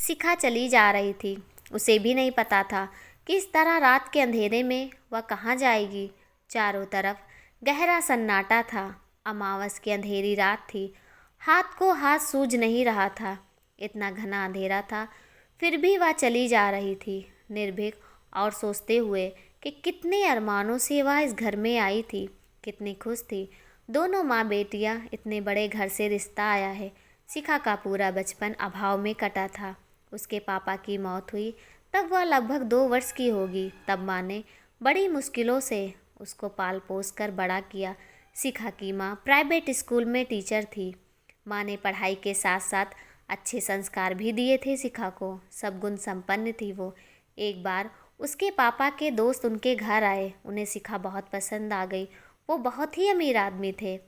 शिखा चली जा रही थी। उसे भी नहीं पता था कि इस तरह रात के अंधेरे में वह कहाँ जाएगी। चारों तरफ गहरा सन्नाटा था। अमावस की अंधेरी रात थी। हाथ को हाथ सूझ नहीं रहा था, इतना घना अंधेरा था। फिर भी वह चली जा रही थी, निर्भीक, और सोचते हुए कि कितने अरमानों से वह इस घर में आई थी, कितनी खुश थी। दोनों माँ बेटियाँ, इतने बड़े घर से रिश्ता आया है। शिखा का पूरा बचपन अभाव में कटा था। उसके पापा की मौत हुई तब वह लगभग 2 वर्ष की होगी। तब माँ ने बड़ी मुश्किलों से उसको पाल पोस कर बड़ा किया। शिखा की माँ प्राइवेट स्कूल में टीचर थी। माँ ने पढ़ाई के साथ साथ अच्छे संस्कार भी दिए थे शिखा को। सब गुण संपन्न थी वो। एक बार उसके पापा के दोस्त उनके घर आए। उन्हें शिखा बहुत पसंद आ गई। वो बहुत ही अमीर आदमी थे।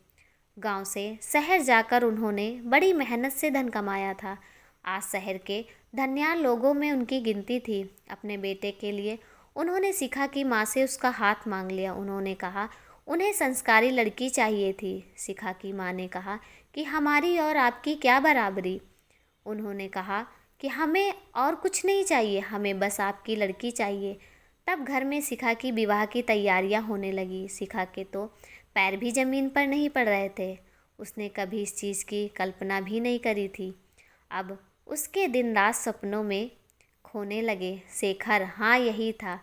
गांव से शहर जाकर उन्होंने बड़ी मेहनत से धन कमाया था। आज शहर के धनियाल लोगों में उनकी गिनती थी। अपने बेटे के लिए उन्होंने शिखा की माँ से उसका हाथ मांग लिया। उन्होंने कहा उन्हें संस्कारी लड़की चाहिए थी। शिखा की माँ ने कहा कि हमारी और आपकी क्या बराबरी। उन्होंने कहा कि हमें और कुछ नहीं चाहिए, हमें बस आपकी लड़की चाहिए। तब घर में शिखा की विवाह की तैयारियां होने लगी। शिखा के तो पैर भी ज़मीन पर नहीं पड़ रहे थे। उसने कभी इस चीज़ की कल्पना भी नहीं करी थी। अब उसके दिन रात सपनों में खोने लगे। शेखर, हाँ यही था,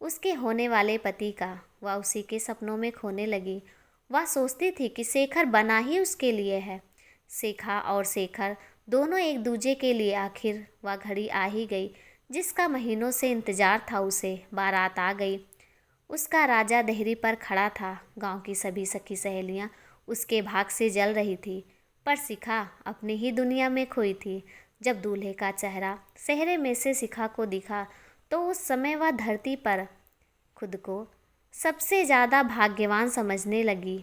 उसके होने वाले पति का। वह उसी के सपनों में खोने लगी। वह सोचती थी कि शेखर बना ही उसके लिए है। शिखा और शेखर दोनों एक दूजे के लिए। आखिर वह घड़ी आ ही गई जिसका महीनों से इंतजार था उसे। बारात आ गई। उसका राजा देहरी पर खड़ा था। गांव की सभी सखी सहेलियां उसके भाग से जल रही थी, पर शिखा अपनी ही दुनिया में खोई थी। जब दूल्हे का चेहरा सेहरे में से शिखा को दिखा तो उस समय वह धरती पर खुद को सबसे ज़्यादा भाग्यवान समझने लगी,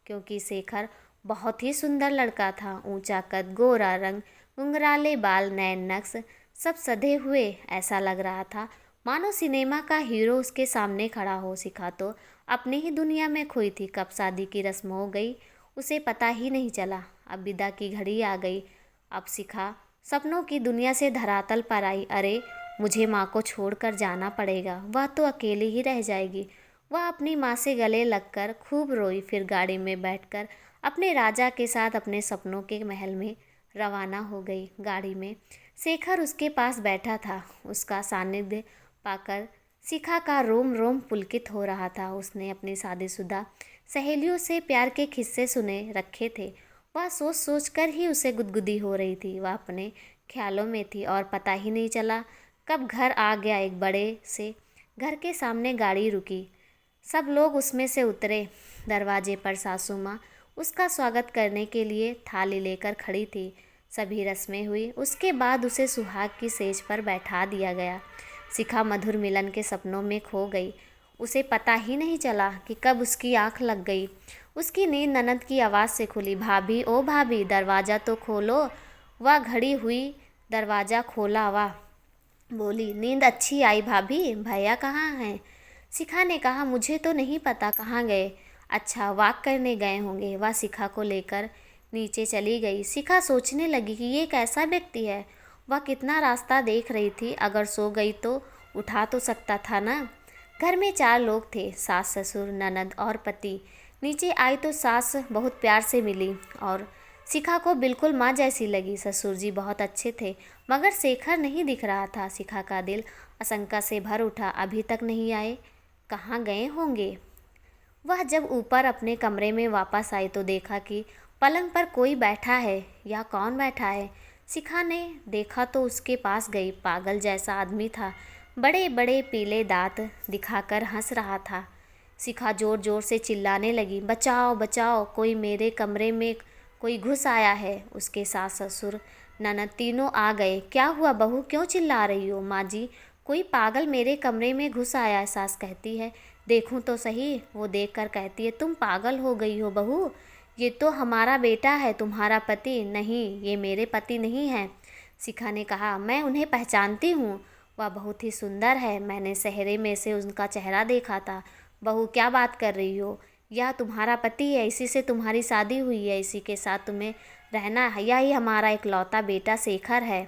क्योंकि शेखर बहुत ही सुंदर लड़का था। ऊंचा कद, गोरा रंग, घुंघराले बाल, नैन नक्श, सब सधे हुए। ऐसा लग रहा था मानो सिनेमा का हीरो उसके सामने खड़ा हो। शिखा तो अपनी ही दुनिया में खोई थी। कब शादी की रस्म हो गई उसे पता ही नहीं चला। अब विदा की घड़ी आ गई। अब शिखा सपनों की दुनिया से धरातल पर आई। अरे, मुझे माँ को छोड़कर जाना पड़ेगा, वह तो अकेली ही रह जाएगी। वह अपनी माँ से गले लगकर खूब रोई। फिर गाड़ी में बैठकर अपने राजा के साथ अपने सपनों के महल में रवाना हो गई। गाड़ी में शेखर उसके पास बैठा था। उसका सानिध्य पाकर शिखा का रोम रोम पुलकित हो रहा था। उसने अपनी शादीशुदा सहेलियों से प्यार के किस्से सुने रखे थे। वह सोच सोच कर ही उसे गुदगुदी हो रही थी। वह अपने ख्यालों में थी और पता ही नहीं चला कब घर आ गया। एक बड़े से घर के सामने गाड़ी रुकी। सब लोग उसमें से उतरे। दरवाजे पर सासू माँ उसका स्वागत करने के लिए थाली लेकर खड़ी थी। सभी रस्में हुई। उसके बाद उसे सुहाग की सेज पर बैठा दिया गया। शिखा मधुर मिलन के सपनों में खो गई। उसे पता ही नहीं चला कि कब उसकी आंख लग गई। उसकी नींद ननद की आवाज़ से खुली। भाभी, ओ भाभी, दरवाज़ा तो खोलो। वह घड़ी हुई, दरवाज़ा खोला। वह बोली, नींद अच्छी आई भाभी, भैया कहाँ हैं? शिखा ने कहा, मुझे तो नहीं पता कहाँ गए। अच्छा, वॉक करने गए होंगे। वह शिखा को लेकर नीचे चली गई। शिखा सोचने लगी कि ये कैसा व्यक्ति है। वह कितना रास्ता देख रही थी। अगर सो गई तो उठा तो सकता था ना। घर में 4 लोग थे, सास, ससुर, ननद और पति। नीचे आई तो सास बहुत प्यार से मिली और शिखा को बिल्कुल माँ जैसी लगी। ससुर जी बहुत अच्छे थे, मगर शेखर नहीं दिख रहा था। शिखा का दिल आशंका से भर उठा। अभी तक नहीं आए, कहाँ गए होंगे? वह जब ऊपर अपने कमरे में वापस आई तो देखा कि पलंग पर कोई बैठा है। या कौन बैठा है? शिखा ने देखा तो उसके पास गई। पागल जैसा आदमी था। बड़े बड़े पीले दांत दिखाकर हंस रहा था। शिखा जोर जोर से चिल्लाने लगी, बचाओ बचाओ, कोई मेरे कमरे में कोई घुस आया है। उसके सास, ससुर, ननद तीनों आ गए। क्या हुआ बहू, क्यों चिल्ला रही हो? माँ जी, कोई पागल मेरे कमरे में घुस आया है, सास कहती है। देखूं तो सही। वो देखकर कहती है, तुम पागल हो गई हो बहू, ये तो हमारा बेटा है, तुम्हारा पति। नहीं, ये मेरे पति नहीं है। शिखा ने कहा, मैं उन्हें पहचानती हूँ, वह बहुत ही सुंदर है। मैंने सेहरे में से उनका चेहरा देखा था। बहू, क्या बात कर रही हो? यह तुम्हारा पति है, इसी से तुम्हारी शादी हुई है, इसी के साथ तुम्हें रहना है। यही हमारा इकलौता बेटा शेखर है।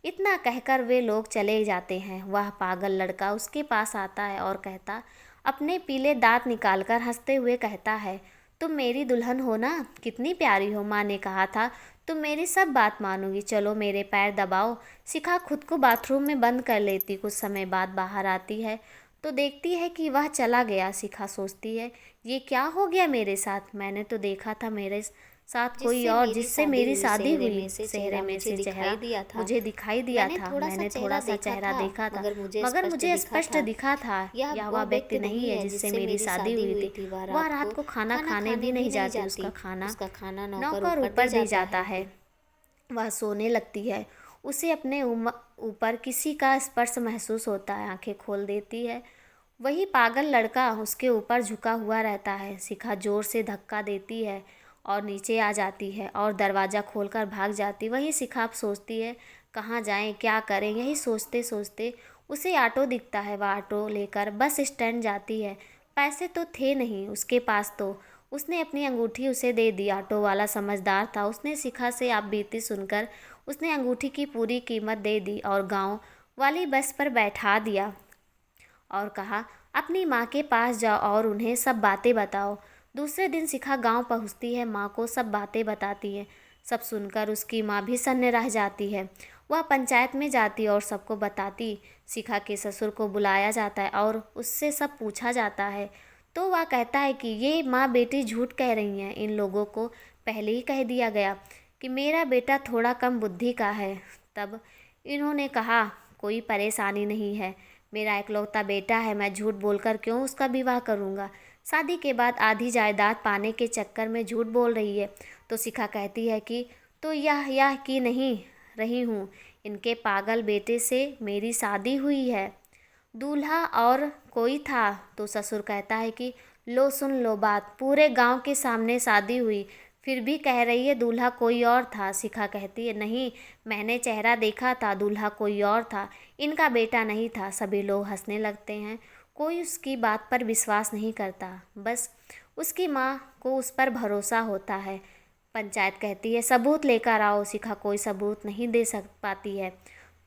इतना कहकर वे लोग चले जाते हैं। वह पागल लड़का उसके पास आता है और कहता, अपने पीले दांत निकालकर हंसते हुए कहता है, तुम मेरी दुल्हन हो ना, कितनी प्यारी हो। माँ ने कहा था तुम मेरी सब बात मानोगी, चलो मेरे पैर दबाओ। शिखा खुद को बाथरूम में बंद कर लेती। कुछ समय बाद बाहर आती है तो देखती है कि वह चला गया। शिखा सोचती है, ये क्या हो गया मेरे साथ। मैंने तो देखा था मेरे साथ कोई और, जिससे मेरी शादी हुई। चेहरे में से चेहरा मुझे दिखाई दिया था। मैंने थोड़ा सा चेहरा देखा था, मगर मुझे स्पष्ट दिखा था यह वह व्यक्ति नहीं है जिससे मेरी शादी हुई थी। वह रात को खाना खाने भी नहीं जाती। उसका खाना नौकर ऊपर दे जाता है। वह सोने लगती है। उसे अपने ऊपर किसी का स्पर्श महसूस होता है। आंखें खोल देती है। वही पागल लड़का उसके ऊपर झुका हुआ रहता है। शिखा जोर से धक्का देती है और नीचे आ जाती है और दरवाज़ा खोलकर भाग जाती। वही शिखा अब सोचती है, कहाँ जाएं, क्या करें। यही सोचते सोचते उसे ऑटो दिखता है। वह ऑटो लेकर बस स्टैंड जाती है। पैसे तो थे नहीं उसके पास, तो उसने अपनी अंगूठी उसे दे दी। ऑटो वाला समझदार था। उसने शिखा से आप बीती सुनकर उसने अंगूठी की पूरी कीमत दे दी और गांव वाली बस पर बैठा दिया और कहा, अपनी माँ के पास जाओ और उन्हें सब बातें बताओ। दूसरे दिन शिखा गांव पहुंचती है। माँ को सब बातें बताती है। सब सुनकर उसकी माँ भी सन्न रह जाती है। वह पंचायत में जाती और सबको बताती। शिखा के ससुर को बुलाया जाता है और उससे सब पूछा जाता है। तो वह कहता है कि ये माँ बेटी झूठ कह रही हैं। इन लोगों को पहले ही कह दिया गया कि मेरा बेटा थोड़ा कम बुद्धि का है। तब इन्होंने कहा, कोई परेशानी नहीं है, मेरा इकलौता बेटा है, मैं झूठ बोलकर क्यों उसका विवाह करूँगा। शादी के बाद आधी जायदाद पाने के चक्कर में झूठ बोल रही है। तो शिखा कहती है कि तो यह कि नहीं रही हूँ, इनके पागल बेटे से मेरी शादी हुई है, दूल्हा और कोई था। तो ससुर कहता है कि लो सुन लो बात, पूरे गांव के सामने शादी हुई, फिर भी कह रही है दूल्हा कोई और था। शिखा कहती है, नहीं, मैंने चेहरा देखा था, दूल्हा कोई और था, इनका बेटा नहीं था। सभी लोग हंसने लगते हैं। कोई उसकी बात पर विश्वास नहीं करता। बस उसकी माँ को उस पर भरोसा होता है। पंचायत कहती है, सबूत लेकर आओ। शिखा कोई सबूत नहीं दे पाती है।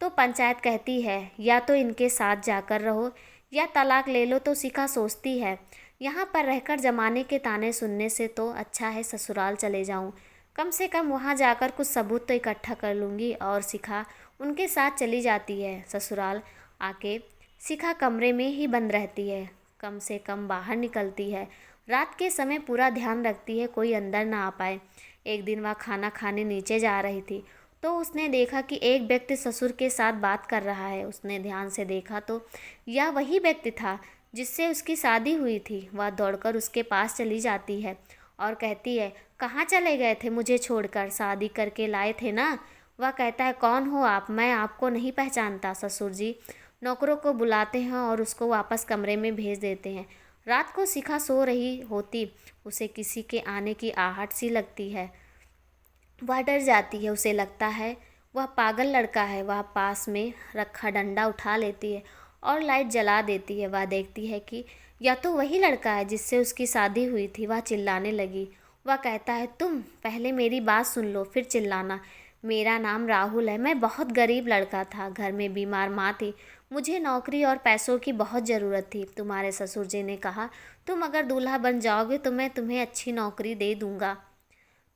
तो पंचायत कहती है, या तो इनके साथ जाकर रहो या तलाक ले लो। तो शिखा सोचती है, यहाँ पर रहकर जमाने के ताने सुनने से तो अच्छा है ससुराल चले जाऊँ, कम से कम वहाँ जाकर कुछ सबूत तो इकट्ठा कर लूँगी। और शिखा उनके साथ चली जाती है। ससुराल आके शिखा कमरे में ही बंद रहती है, कम से कम बाहर निकलती है। रात के समय पूरा ध्यान रखती है कोई अंदर ना आ पाए। एक दिन वह खाना खाने नीचे जा रही थी तो उसने देखा कि एक व्यक्ति ससुर के साथ बात कर रहा है। उसने ध्यान से देखा तो यह वही व्यक्ति था जिससे उसकी शादी हुई थी। वह दौड़कर उसके पास चली जाती है और कहती है, कहाँ चले गए थे मुझे छोड़कर, शादी करके लाए थे ना। वह कहता है, कौन हो आप, मैं आपको नहीं पहचानता। ससुर जी नौकरों को बुलाते हैं और उसको वापस कमरे में भेज देते हैं। रात को शिखा सो रही होती, उसे किसी के आने की आहट सी लगती है। वह डर जाती है। उसे लगता है वह पागल लड़का है। वह पास में रखा डंडा उठा लेती है और लाइट जला देती है। वह देखती है कि या तो वही लड़का है जिससे उसकी शादी हुई थी। वह चिल्लाने लगी। वह कहता है, तुम पहले मेरी बात सुन लो फिर चिल्लाना। मेरा नाम राहुल है, मैं बहुत गरीब लड़का था, घर में बीमार माँ थी, मुझे नौकरी और पैसों की बहुत ज़रूरत थी। तुम्हारे ससुर जी ने कहा, तुम अगर दूल्हा बन जाओगे तो मैं तुम्हें अच्छी नौकरी दे दूँगा,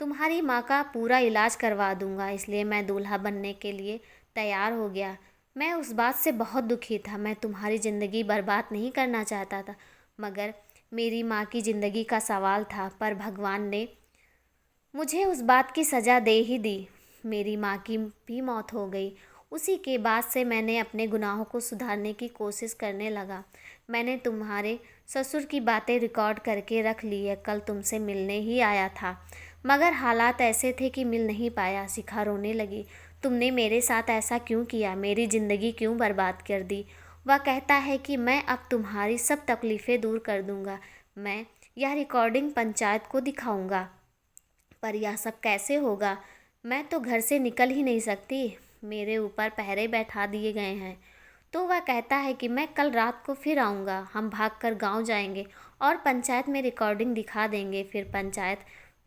तुम्हारी माँ का पूरा इलाज करवा दूंगा। इसलिए मैं दूल्हा बनने के लिए तैयार हो गया। मैं उस बात से बहुत दुखी था। मैं तुम्हारी ज़िंदगी बर्बाद नहीं करना चाहता था, मगर मेरी माँ की ज़िंदगी का सवाल था। पर भगवान ने मुझे उस बात की सज़ा दे ही दी। मेरी माँ की भी मौत हो गई। उसी के बाद से मैंने अपने गुनाहों को सुधारने की कोशिश करने लगा। मैंने तुम्हारे ससुर की बातें रिकॉर्ड करके रख ली है। कल तुमसे मिलने ही आया था, मगर हालात ऐसे थे कि मिल नहीं पाया। शिखा रोने लगी। तुमने मेरे साथ ऐसा क्यों किया, मेरी ज़िंदगी क्यों बर्बाद कर दी। वह कहता है कि मैं अब तुम्हारी सब तकलीफ़ें दूर कर दूंगा। मैं यह रिकॉर्डिंग पंचायत को दिखाऊंगा। पर यह सब कैसे होगा, मैं तो घर से निकल ही नहीं सकती, मेरे ऊपर पहरे बैठा दिए गए हैं। तो वह कहता है कि मैं कल रात को फिर आऊँगा, हम भागकर गांव जाएंगे और पंचायत में रिकॉर्डिंग दिखा देंगे, फिर पंचायत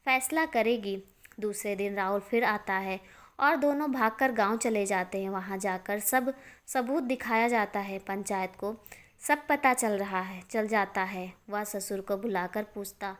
फैसला करेगी। दूसरे दिन राहुल फिर आता है और दोनों भागकर गांव चले जाते हैं। वहां जाकर सब सबूत दिखाया जाता है। पंचायत को सब पता चल जाता है। वह ससुर को बुलाकर पूछता।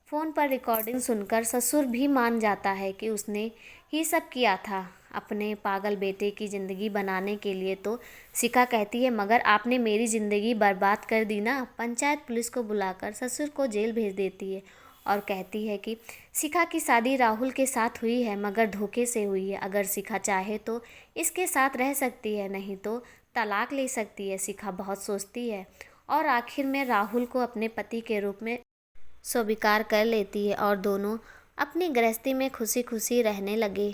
फ़ोन पर रिकॉर्डिंग सुनकर ससुर भी मान जाता है कि उसने ही सब किया था अपने पागल बेटे की ज़िंदगी बनाने के लिए। तो शिखा कहती है, मगर आपने मेरी ज़िंदगी बर्बाद कर दी ना। पंचायत पुलिस को बुलाकर ससुर को जेल भेज देती है और कहती है कि शिखा की शादी राहुल के साथ हुई है, मगर धोखे से हुई है। अगर शिखा चाहे तो इसके साथ रह सकती है, नहीं तो तलाक ले सकती है। शिखा बहुत सोचती है और आखिर में राहुल को अपने पति के रूप में स्वीकार कर लेती है और दोनों अपनी गृहस्थी में खुशी खुशी रहने लगे।